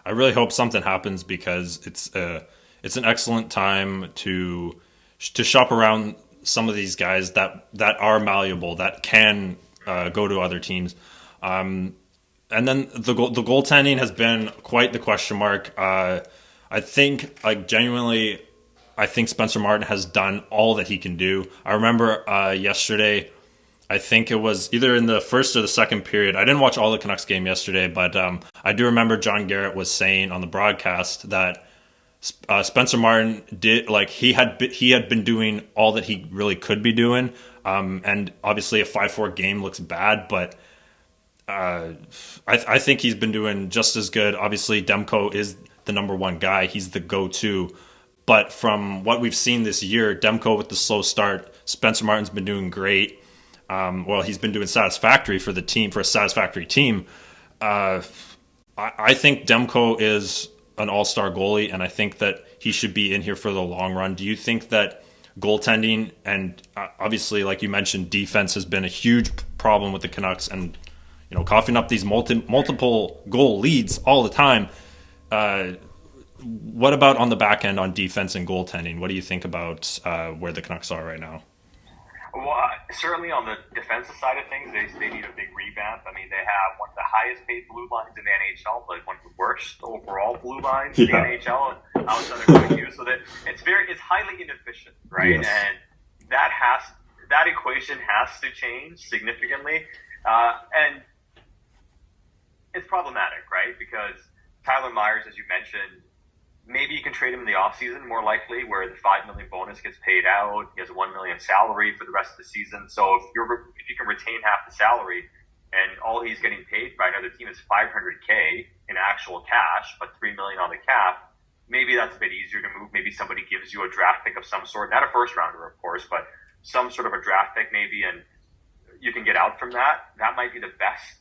I really hope something happens because it's an excellent time to shop around some of these guys that are malleable, that can go to other teams. And then the goaltending has been quite the question mark. I think, like, genuinely, I think Spencer Martin has done all that he can do. I remember yesterday, I think it was either in the first or the second period. I didn't watch all the Canucks game yesterday, but I do remember John Garrett was saying on the broadcast that Spencer Martin did, like, he had been doing all that he really could be doing. And obviously a 5-4 game looks bad, but I think he's been doing just as good. Obviously, Demko is the number one guy. He's the go-to. But from what we've seen this year, Demko with the slow start, Spencer Martin's been doing great. He's been doing satisfactory for the team, for a satisfactory team. I think Demko is an all-star goalie, and I think that he should be in here for the long run. Do you think that goaltending and obviously, like you mentioned, defense has been a huge problem with the Canucks, and coughing up these multiple goal leads all the time? What about on the back end on defense and goaltending? What do you think about where the Canucks are right now? Well, certainly on the defensive side of things, they need a big revamp. I mean, they have one of the highest paid blue lines in the NHL, but one of the worst overall blue lines in the NHL outside of Hughes. So that it's highly inefficient, right? Yes. And that equation has to change significantly, and it's problematic, right? Because Tyler Myers, as you mentioned, maybe you can trade him in the offseason, more likely, where the $5 million bonus gets paid out. He has a $1 million salary for the rest of the season. So if you can retain half the salary, and all he's getting paid by another team is $500K in actual cash, but $3 million on the cap, maybe that's a bit easier to move. Maybe somebody gives you a draft pick of some sort, not a first rounder, of course, but some sort of a draft pick maybe, and you can get out from that. That might be the best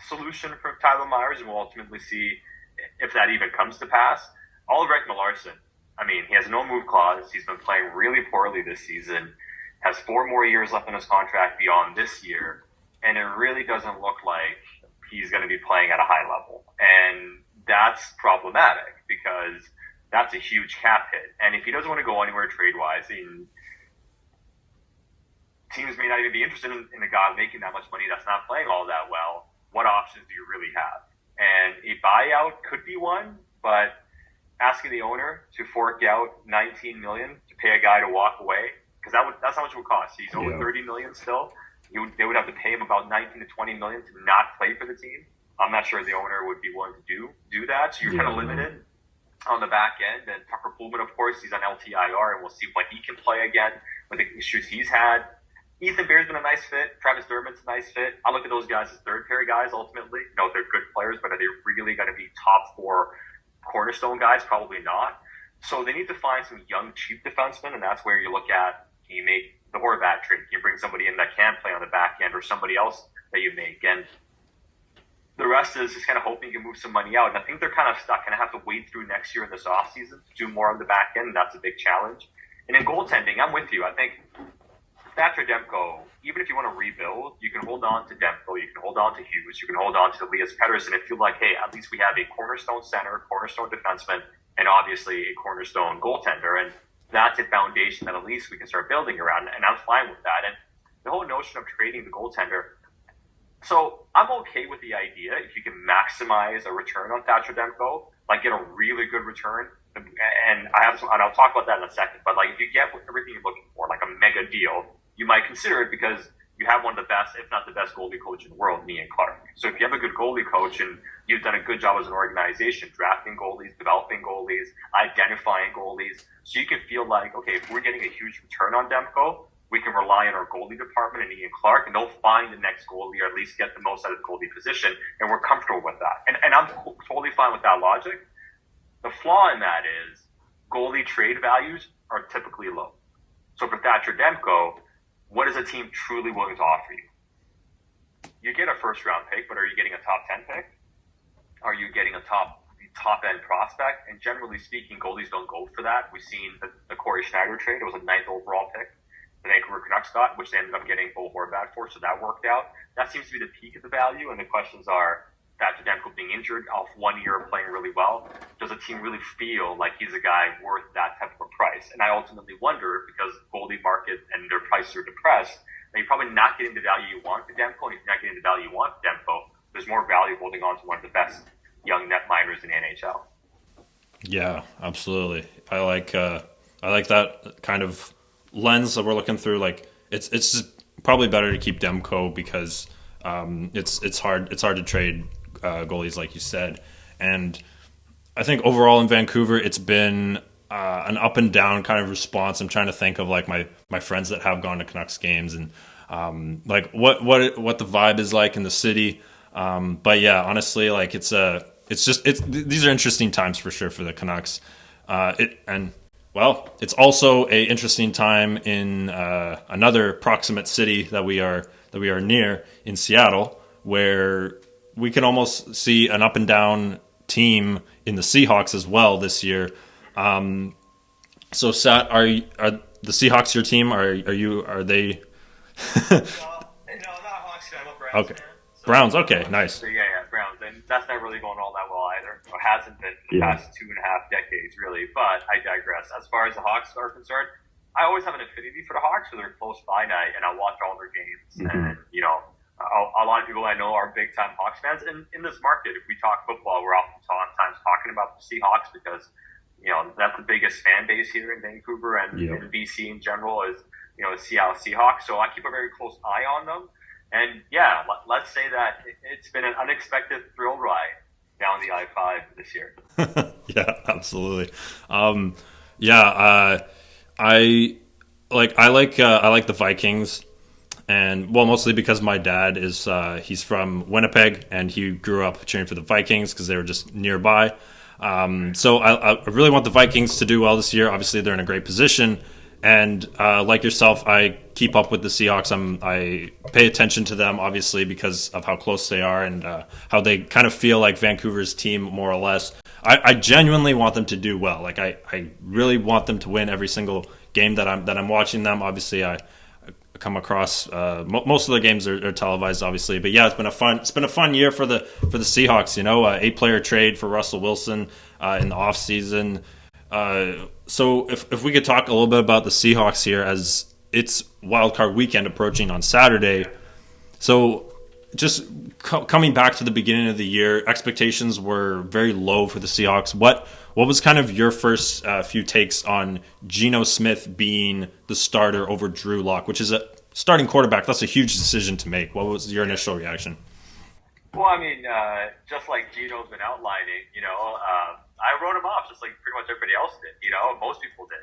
solution for Tyler Myers, and we'll ultimately see if that even comes to pass. Ulrich Malarson, I mean, he has no move clause. He's been playing really poorly this season, has 4 more years left in his contract beyond this year, and it really doesn't look like he's going to be playing at a high level. And that's problematic because that's a huge cap hit. And if he doesn't want to go anywhere trade-wise, teams may not even be interested in a guy making that much money that's not playing all that well. What options do you really have? And a buyout could be one, but asking the owner to fork out $19 million to pay a guy to walk away, because that's how much it would cost. He's over $30 million still. They would have to pay him about $19 to $20 million to not play for the team. I'm not sure the owner would be willing to do that. So you're kind of limited on the back end. And Tucker Pullman, of course, he's on LTIR, and we'll see when he can play again with the issues he's had. Ethan Bear's been a nice fit. Travis Dermott's a nice fit. I look at those guys as third-pair guys ultimately. They're good players, but are they really going to be top 4 cornerstone guys? Probably not. So they need to find some young, cheap defensemen, and that's where you look at, can you make the Horvat trade? Can you bring somebody in that can play on the back end, or somebody else that you make? And the rest is just kind of hoping you can move some money out. And I think they're kind of stuck, and I have to wait through next year in this offseason to do more on the back end, and that's a big challenge. And in goaltending, I'm with you. I think Thatcher Demko, even if you want to rebuild, you can hold on to Demko, you can hold on to Hughes, you can hold on to Elias Pettersson and feel like, hey, at least we have a cornerstone center, cornerstone defenseman, and obviously a cornerstone goaltender. And that's a foundation that at least we can start building around. And I'm fine with that. And the whole notion of trading the goaltender, so I'm okay with the idea if you can maximize a return on Thatcher Demko, like get a really good return. And I'll talk about that in a second. But like if you get everything you're looking for, like a mega deal, you might consider it because you have one of the best, if not the best goalie coach in the world, Ian Clark. So if you have a good goalie coach and you've done a good job as an organization, drafting goalies, developing goalies, identifying goalies, so you can feel like, okay, if we're getting a huge return on Demko, we can rely on our goalie department and Ian Clark, and they'll find the next goalie or at least get the most out of the goalie position, and we're comfortable with that. And I'm totally fine with that logic. The flaw in that is goalie trade values are typically low. So for Thatcher Demko, what is a team truly willing to offer you? You get a first-round pick, but are you getting a top 10 pick? Are you getting a top-end prospect? And generally speaking, goalies don't go for that. We've seen the Corey Schneider trade. It was a 9th overall pick. The Vancouver Canucks got, which they ended up getting Bo Horvat for, so that worked out. That seems to be the peak of the value, and the questions are Thatcher Demko being injured off 1 year of playing really well. the team really feel like he's a guy worth that type of a price? And I ultimately wonder, because goalie market and their prices are depressed, that you're probably not getting the value you want for Demko. And if you're not getting the value you want for Demko, there's more value holding on to one of the best young net miners in the NHL. Yeah, absolutely. I like that kind of lens that we're looking through. Like it's just probably better to keep Demko because it's hard to trade goalies, like you said. And I think overall in Vancouver, it's been an up and down kind of response. I'm trying to think of like my friends that have gone to Canucks games and like what the vibe is like in the city. But yeah, honestly, like these are interesting times for sure for the Canucks. It's also a interesting time in another proximate city that we are near in Seattle, where we can almost see an up and down team in the Seahawks as well this year. So Sat, are the Seahawks your team? Are they? No, not Hawks. I'm a Browns Okay, fan. So, Browns. Okay, nice. So yeah, Browns, and that's not really going all that well either. Or hasn't been for the past 2.5 decades, really. But I digress. As far as the Hawks are concerned, I always have an affinity for the Hawks, so they're close by night, and I watch all their games. And a lot of people I know are big time Hawks fans. And in this market, if we talk football, we're oftentimes talking about the Seahawks because that's the biggest fan base here in Vancouver and in BC in general is the Seattle Seahawks. So I keep a very close eye on them. And yeah, let's say that it's been an unexpected thrill ride down the I-5 this year. Yeah, absolutely. I like the Vikings, and mostly because my dad is he's from Winnipeg and he grew up cheering for the Vikings because they were just nearby. So I really want the Vikings to do well this year. Obviously, they're in a great position. And like yourself, I keep up with the Seahawks. I pay attention to them, obviously, because of how close they are and how they kind of feel like Vancouver's team, more or less. I genuinely want them to do well. Like I really want them to win every single game that I'm watching them. Obviously, I come across most of the games are televised, obviously. But yeah, it's been a fun year for the Seahawks. 8-player trade for Russell Wilson in the offseason. So if we could talk a little bit about the Seahawks here as it's wildcard weekend approaching on Saturday. So just coming back to the beginning of the year, expectations were very low for the Seahawks. What was kind of your first few takes on Geno Smith being the starter over Drew Lock, which is a starting quarterback? That's a huge decision to make. What was your initial reaction? Well, I mean, just like Geno's been outlining, I wrote him off just like pretty much everybody else did, most people did.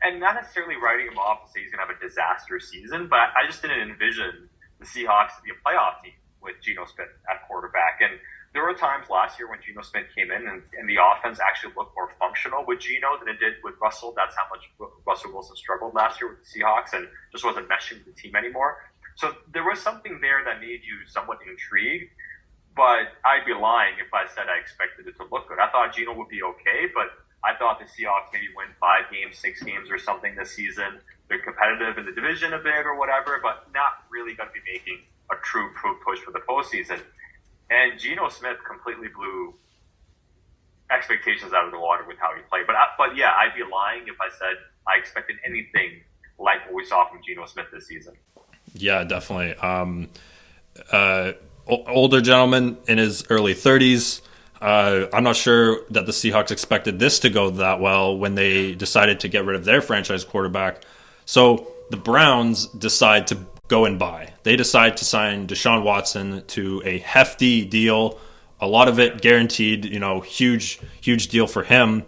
And not necessarily writing him off to say he's going to have a disaster season, but I just didn't envision the Seahawks to be a playoff team with Geno Smith at quarterback. And there were times last year when Geno Smith came in and the offense actually looked more functional with Geno than it did with Russell. That's how much Russell Wilson struggled last year with the Seahawks and just wasn't meshing with the team anymore. So there was something there that made you somewhat intrigued. But I'd be lying if I said I expected it to look good. I thought Geno would be okay, but I thought the Seahawks maybe win 5 games, 6 games or something this season. They're competitive in the division a bit or whatever, but not really going to be making a true push for the postseason. And Geno Smith completely blew expectations out of the water with how he played. But yeah, I'd be lying if I said I expected anything like what we saw from Geno Smith this season. Yeah, definitely. Older gentleman in his early 30s. I'm not sure that the Seahawks expected this to go that well when they decided to get rid of their franchise quarterback. So the Browns decide to go and buy. They decide to sign Deshaun Watson to a hefty deal, a lot of it guaranteed, huge deal for him.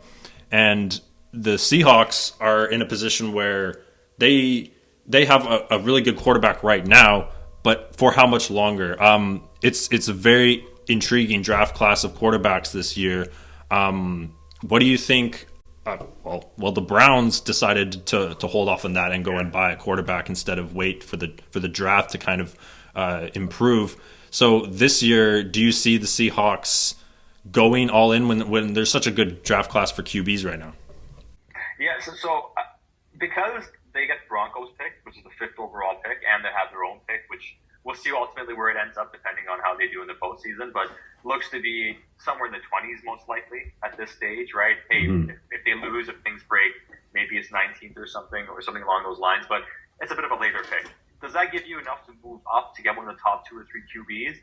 And the Seahawks are in a position where they have a really good quarterback right now, but for how much longer? It's a very intriguing draft class of quarterbacks this year. What do you think? The Browns decided to hold off on that and go and buy a quarterback instead of wait for the draft to kind of improve. So this year, do you see the Seahawks going all in when there's such a good draft class for QBs right now? Yeah, so because they get Broncos pick, which is the 5th overall pick, and they have their own pick, which we'll see ultimately where it ends up depending on how they do in the postseason. But looks to be somewhere in the 20s most likely at this stage, right? Hey, if they lose, if things break, maybe it's 19th or something along those lines. But it's a bit of a later pick. Does that give you enough to move up to get one of the top 2 or 3 QBs?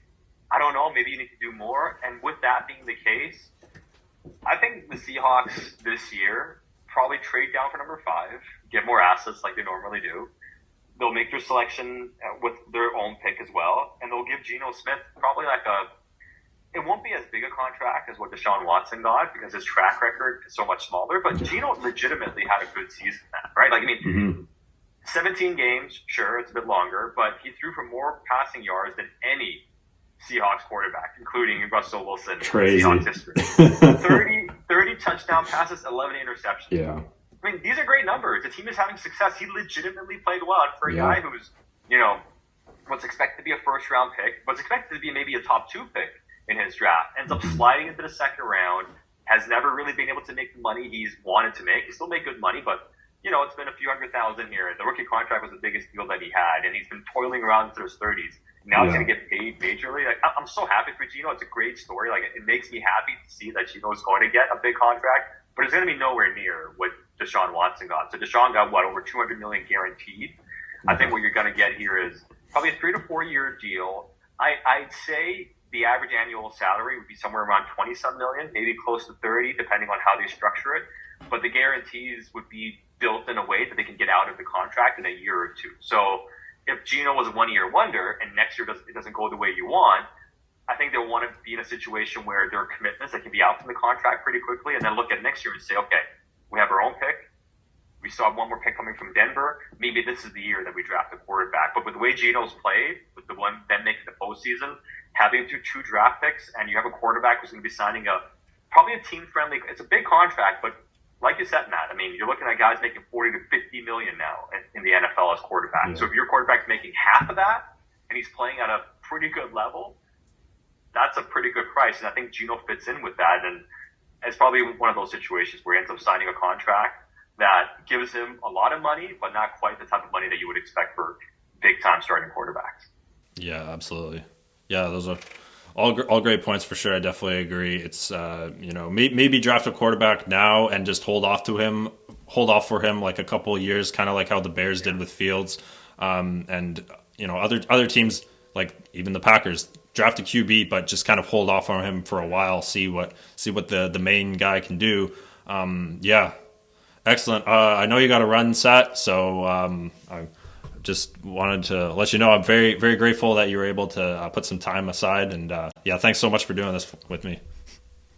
I don't know. Maybe you need to do more. And with that being the case, I think the Seahawks this year probably trade down for number 5, get more assets like they normally do. They'll make their selection with their own pick as well, and they'll give Geno Smith probably it won't be as big a contract as what Deshaun Watson got because his track record is so much smaller, but Geno legitimately had a good season, right? 17 games, sure, it's a bit longer, but he threw for more passing yards than any Seahawks quarterback, including Russell Wilson. Crazy. In Seahawks history. 30 touchdown passes, 11 interceptions. Yeah. I mean, these are great numbers. The team is having success. He legitimately played well. And for a guy who's, what's expected to be a first-round pick, what's expected to be maybe a top 2 pick in his draft, ends up sliding into the second round, has never really been able to make the money he's wanted to make. He still made good money, but, it's been a few $100,000 here. The rookie contract was the biggest deal that he had, and he's been toiling around into his 30s. Now he's going to get paid majorly. I'm so happy for Geno. It's a great story. It makes me happy to see that Geno is going to get a big contract, but it's going to be nowhere near what Deshaun Watson got. So Deshaun got over $200 million guaranteed. I think what you're going to get here is probably a 3 to 4 year deal. I'd say the average annual salary would be somewhere around 20-some million, maybe close to 30, depending on how they structure it. But the guarantees would be built in a way that they can get out of the contract in a year or two. So if Geno was a 1 year wonder and next year it doesn't go the way you want, I think they'll want to be in a situation where there are commitments that can be out from the contract pretty quickly, and then look at next year and say, okay, we have our own pick. We saw one more pick coming from Denver. Maybe this is the year that we draft a quarterback. But with the way Geno's played, with the one then making the postseason, having 2 draft picks, and you have a quarterback who's going to be signing probably a team-friendly. It's a big contract, but like you said, Matt, you're looking at guys making $40 to $50 million now in the NFL as quarterback. Yeah. So if your quarterback's making half of that and he's playing at a pretty good level, that's a pretty good price. And I think Geno fits in with that. And it's probably one of those situations where he ends up signing a contract that gives him a lot of money, but not quite the type of money that you would expect for big-time starting quarterbacks. Yeah, absolutely. Yeah, those are all great points for sure. I definitely agree. It's maybe draft a quarterback now and just hold off for him like a couple of years, kind of like how the Bears did with Fields, and other teams like even the Packers draft a QB, but just kind of hold off on him for a while, see what the main guy can do. Excellent. I know you got to run, Sat, so I just wanted to let you know I'm very, very grateful that you were able to put some time aside. And thanks so much for doing this with me.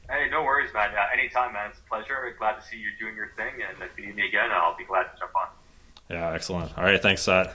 Hey, no worries, man. Anytime, man. It's a pleasure. Glad to see you doing your thing. And if you need me again, I'll be glad to jump on. Yeah, excellent. All right. Thanks, Sat.